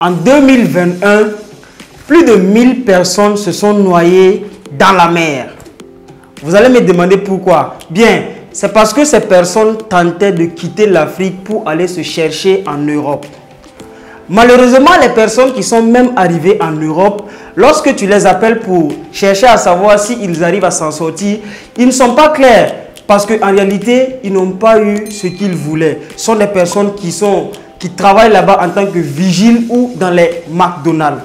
En 2021, plus de 1000 personnes se sont noyées dans la mer. Vous allez me demander pourquoi. Bien, c'est parce que ces personnes tentaient de quitter l'Afrique pour aller se chercher en Europe. Malheureusement, les personnes qui sont même arrivées en Europe, lorsque tu les appelles pour chercher à savoir s'ils arrivent à s'en sortir, ils ne sont pas clairs parce qu'en réalité, ils n'ont pas eu ce qu'ils voulaient. Ce sont des personnes qui travaillent là-bas en tant que vigiles ou dans les McDonald's.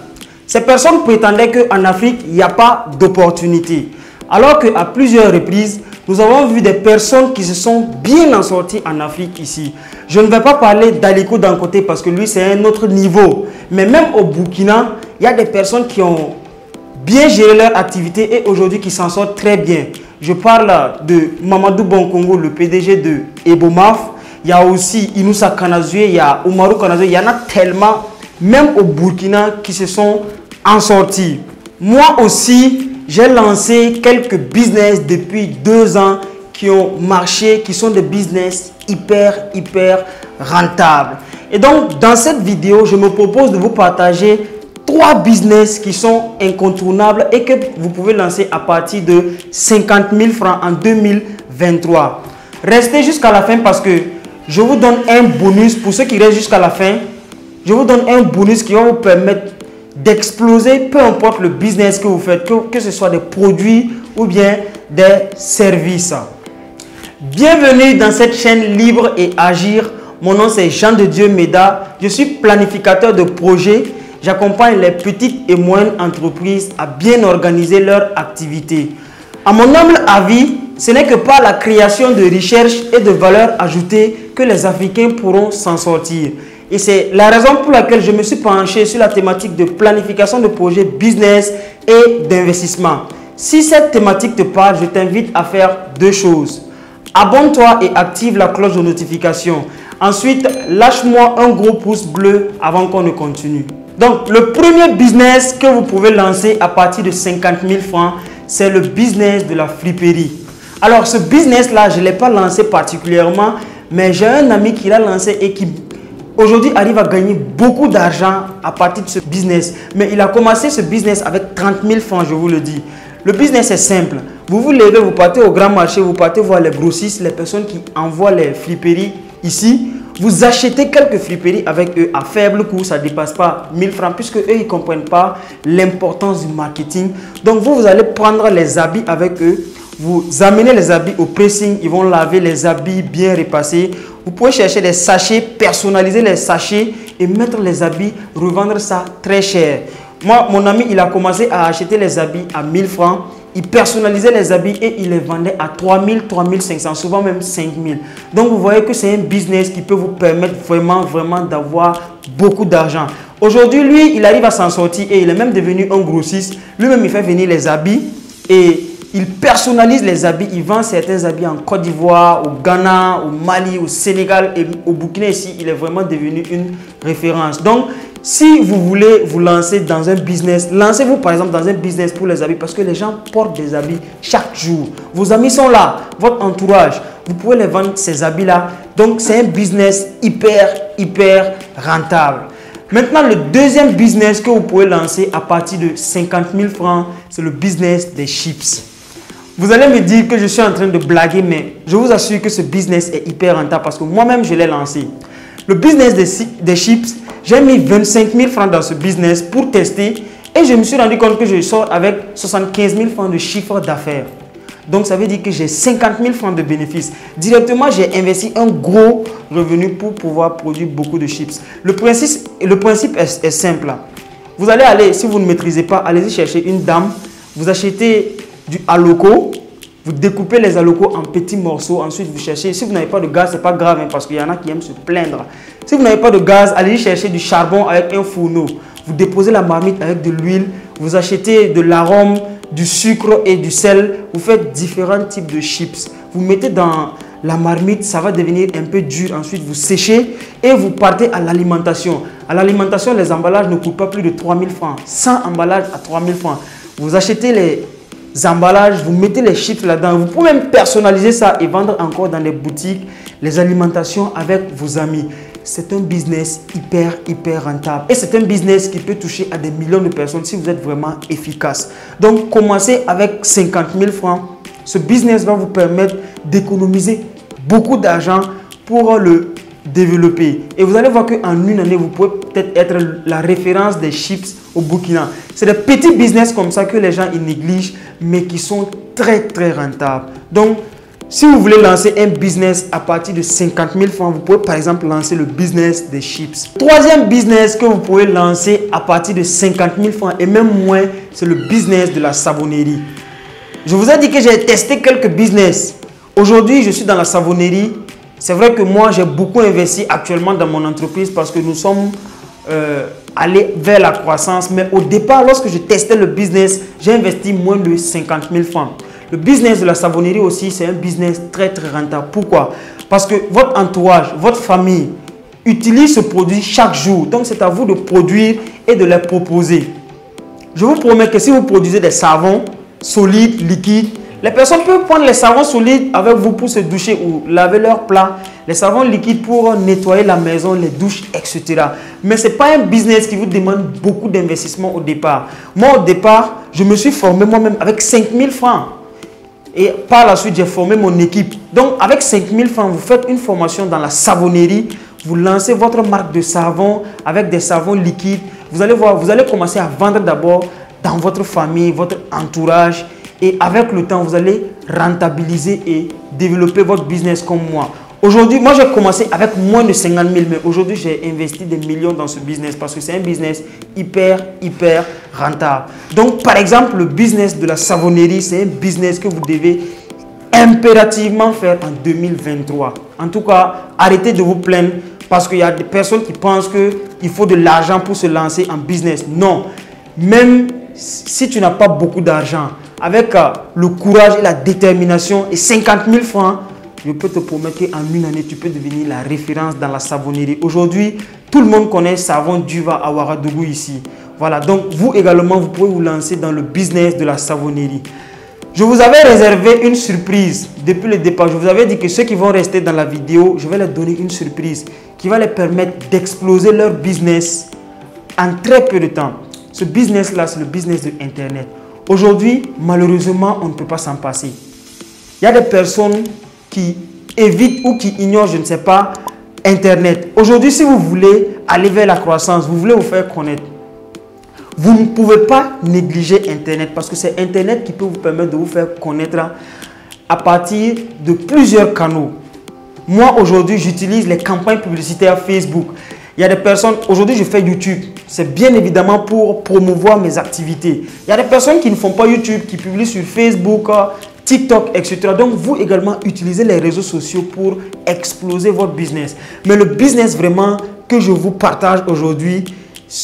Ces personnes prétendaient qu'en Afrique, il n'y a pas d'opportunité. Alors qu'à plusieurs reprises, nous avons vu des personnes qui se sont bien en sorties en Afrique ici. Je ne vais pas parler d'Aliko Dangote parce que lui, c'est un autre niveau. Mais même au Burkina, il y a des personnes qui ont bien géré leur activité et aujourd'hui qui s'en sortent très bien. Je parle de Mamadou Bonkongo, le PDG de Ebomaf. Il y a aussi Inoussa Kanazoué, il y a Oumarou Kanazoué. Il y en a tellement, même au Burkina, qui se sont en sortis. Moi aussi, j'ai lancé quelques business depuis 2 ans qui ont marché, qui sont des business hyper rentables. Et donc, dans cette vidéo, je me propose de vous partager 3 business qui sont incontournables et que vous pouvez lancer à partir de 50 000 francs en 2023. Restez jusqu'à la fin parce que je vous donne un bonus pour ceux qui restent jusqu'à la fin. Je vous donne un bonus qui va vous permettre d'exploser, peu importe le business que vous faites, que ce soit des produits ou bien des services. Bienvenue dans cette chaîne Libre et Agir. Mon nom c'est Jean de Dieu Meda. Je suis planificateur de projets. J'accompagne les petites et moyennes entreprises à bien organiser leur activité. À mon humble avis, ce n'est que par la création de richesses et de valeur ajoutée que les Africains pourront s'en sortir. Et c'est la raison pour laquelle je me suis penché sur la thématique de planification de projets business et d'investissement. Si cette thématique te parle, je t'invite à faire 2 choses. Abonne-toi et active la cloche de notification. Ensuite, lâche-moi un gros pouce bleu avant qu'on ne continue. Donc, le premier business que vous pouvez lancer à partir de 50 000 francs, c'est le business de la friperie. Alors, ce business-là, je ne l'ai pas lancé particulièrement, mais j'ai un ami qui l'a lancé et qui aujourd'hui arrive à gagner beaucoup d'argent à partir de ce business. Mais il a commencé ce business avec 30 000 francs, je vous le dis. Le business est simple. Vous vous levez, vous partez au grand marché, vous partez voir les grossistes, les personnes qui envoient les friperies ici. Vous achetez quelques friperies avec eux à faible coût, ça ne dépasse pas 1000 francs puisque eux, ils ne comprennent pas l'importance du marketing. Donc, vous allez prendre les habits avec eux. Vous amenez les habits au pressing, ils vont laver les habits bien repassés. Vous pouvez chercher des sachets, personnaliser les sachets et mettre les habits, revendre ça très cher. Moi, mon ami, il a commencé à acheter les habits à 1000 francs. Il personnalisait les habits et il les vendait à 3000, 3500, souvent même 5000. Donc, vous voyez que c'est un business qui peut vous permettre vraiment d'avoir beaucoup d'argent. Aujourd'hui, lui, il arrive à s'en sortir et il est même devenu un grossiste. Lui-même, il fait venir les habits et il personnalise les habits. Il vend certains habits en Côte d'Ivoire, au Ghana, au Mali, au Sénégal et au Burkina ici. Il est vraiment devenu une référence. Donc, si vous voulez vous lancer dans un business, lancez-vous par exemple dans un business pour les habits parce que les gens portent des habits chaque jour. Vos amis sont là, votre entourage. Vous pouvez les vendre ces habits-là. Donc, c'est un business hyper rentable. Maintenant, le deuxième business que vous pouvez lancer à partir de 50 000 francs, c'est le business des chips. Vous allez me dire que je suis en train de blaguer, mais je vous assure que ce business est hyper rentable parce que moi-même, je l'ai lancé. Le business des chips, j'ai mis 25 000 francs dans ce business pour tester et je me suis rendu compte que je sors avec 75 000 francs de chiffre d'affaires. Donc, ça veut dire que j'ai 50 000 francs de bénéfices. Directement, j'ai investi un gros revenu pour pouvoir produire beaucoup de chips. Le principe est simple. Vous allez aller, si vous ne maîtrisez pas, allez-y chercher une dame. Vous achetez du aloko, vous découpez les alocos en petits morceaux, ensuite vous cherchez, si vous n'avez pas de gaz, ce n'est pas grave hein, parce qu'il y en a qui aiment se plaindre. Si vous n'avez pas de gaz, allez chercher du charbon avec un fourneau, vous déposez la marmite avec de l'huile, vous achetez de l'arôme, du sucre et du sel, vous faites différents types de chips. Vous mettez dans la marmite, ça va devenir un peu dur, ensuite vous séchez et vous partez à l'alimentation. À l'alimentation, les emballages ne coûtent pas plus de 3 000 francs, 100 emballages à 3 000 francs. Vous achetez les emballages, vous mettez les chips là-dedans. Vous pouvez même personnaliser ça et vendre encore dans les boutiques, les alimentations avec vos amis. c'est un business hyper rentable. Et c'est un business qui peut toucher à des millions de personnes si vous êtes vraiment efficace. Donc, commencez avec 50 000 francs. Ce business va vous permettre d'économiser beaucoup d'argent pour le développer. Et vous allez voir qu'en une année, vous pouvez peut-être être la référence des chips au Burkina. C'est des petits business comme ça que les gens ils négligent, mais qui sont très rentables. Donc, si vous voulez lancer un business à partir de 50 000 francs, vous pouvez par exemple lancer le business des chips. Troisième business que vous pouvez lancer à partir de 50 000 francs et même moins, c'est le business de la savonnerie. Je vous ai dit que j'ai testé quelques business. Aujourd'hui, je suis dans la savonnerie. C'est vrai que moi, j'ai beaucoup investi actuellement dans mon entreprise parce que nous sommes allés vers la croissance. Mais au départ, lorsque je testais le business, j'ai investi moins de 50 000 francs. Le business de la savonnerie aussi, c'est un business très rentable. Pourquoi? Parce que votre entourage, votre famille utilise ce produit chaque jour. Donc, c'est à vous de produire et de les proposer. Je vous promets que si vous produisez des savons solides, liquides, les personnes peuvent prendre les savons solides avec vous pour se doucher ou laver leurs plats, les savons liquides pour nettoyer la maison, les douches, etc. Mais ce n'est pas un business qui vous demande beaucoup d'investissement au départ. Moi, au départ, je me suis formé moi-même avec 5 000 francs. Et par la suite, j'ai formé mon équipe. Donc, avec 5 000 francs, vous faites une formation dans la savonnerie. Vous lancez votre marque de savon avec des savons liquides. Vous allez voir, vous allez commencer à vendre d'abord dans votre famille, votre entourage. Et avec le temps, vous allez rentabiliser et développer votre business comme moi. Aujourd'hui, moi, j'ai commencé avec moins de 50 000, mais aujourd'hui, j'ai investi des millions dans ce business parce que c'est un business hyper rentable. Donc, par exemple, le business de la savonnerie, c'est un business que vous devez impérativement faire en 2023. En tout cas, arrêtez de vous plaindre parce qu'il y a des personnes qui pensent qu'il faut de l'argent pour se lancer en business. Non, même si tu n'as pas beaucoup d'argent, avec le courage et la détermination et 50 000 francs, je peux te promettre qu'en une année, tu peux devenir la référence dans la savonnerie. Aujourd'hui, tout le monde connaît Savon Duva à Ouagadougou ici. Voilà, donc vous également, vous pouvez vous lancer dans le business de la savonnerie. Je vous avais réservé une surprise depuis le départ. Je vous avais dit que ceux qui vont rester dans la vidéo, je vais leur donner une surprise qui va leur permettre d'exploser leur business en très peu de temps. Ce business-là, c'est le business de Internet. Aujourd'hui, malheureusement, on ne peut pas s'en passer. Il y a des personnes qui évitent ou qui ignorent, je ne sais pas, Internet. Aujourd'hui, si vous voulez aller vers la croissance, vous voulez vous faire connaître, vous ne pouvez pas négliger Internet parce que c'est Internet qui peut vous permettre de vous faire connaître à partir de plusieurs canaux. Moi, aujourd'hui, j'utilise les campagnes publicitaires Facebook. Il y a des personnes, aujourd'hui je fais YouTube, c'est bien évidemment pour promouvoir mes activités. Il y a des personnes qui ne font pas YouTube, qui publient sur Facebook, TikTok, etc. Donc vous également utilisez les réseaux sociaux pour exploser votre business. Mais le business vraiment que je vous partage aujourd'hui,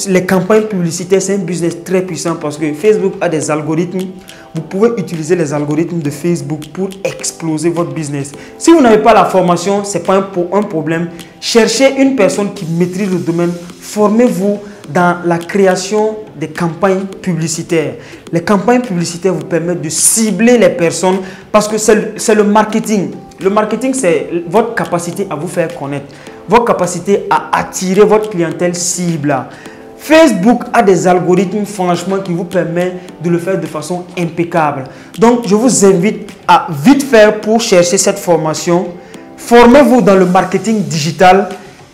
les campagnes publicitaires, c'est un business très puissant parce que Facebook a des algorithmes. Vous pouvez utiliser les algorithmes de Facebook pour exploser votre business. Si vous n'avez pas la formation, ce n'est pas un problème. Cherchez une personne qui maîtrise le domaine. Formez-vous dans la création des campagnes publicitaires. Les campagnes publicitaires vous permettent de cibler les personnes parce que c'est le marketing. Le marketing, c'est votre capacité à vous faire connaître, votre capacité à attirer votre clientèle cible. Facebook a des algorithmes franchement qui vous permettent de le faire de façon impeccable. Donc, je vous invite à vite faire pour chercher cette formation. Formez-vous dans le marketing digital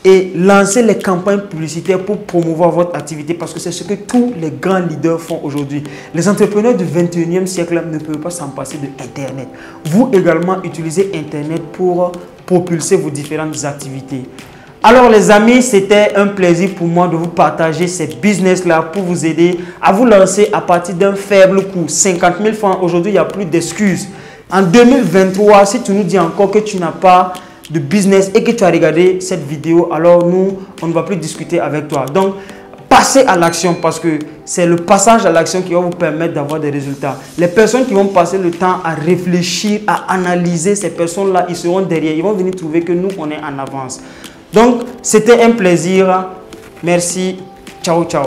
et lancez les campagnes publicitaires pour promouvoir votre activité parce que c'est ce que tous les grands leaders font aujourd'hui. Les entrepreneurs du 21e siècle ne peuvent pas s'en passer de Internet. Vous également utilisez Internet pour propulser vos différentes activités. Alors les amis, c'était un plaisir pour moi de vous partager ces business-là pour vous aider à vous lancer à partir d'un faible coût. 50 000 francs, aujourd'hui, il n'y a plus d'excuses. En 2023, si tu nous dis encore que tu n'as pas de business et que tu as regardé cette vidéo, alors nous, on ne va plus discuter avec toi. Donc, passez à l'action parce que c'est le passage à l'action qui va vous permettre d'avoir des résultats. Les personnes qui vont passer le temps à réfléchir, à analyser, ces personnes-là, ils seront derrière. Ils vont venir trouver que nous, on est en avance. Donc, c'était un plaisir. Merci. Ciao, ciao.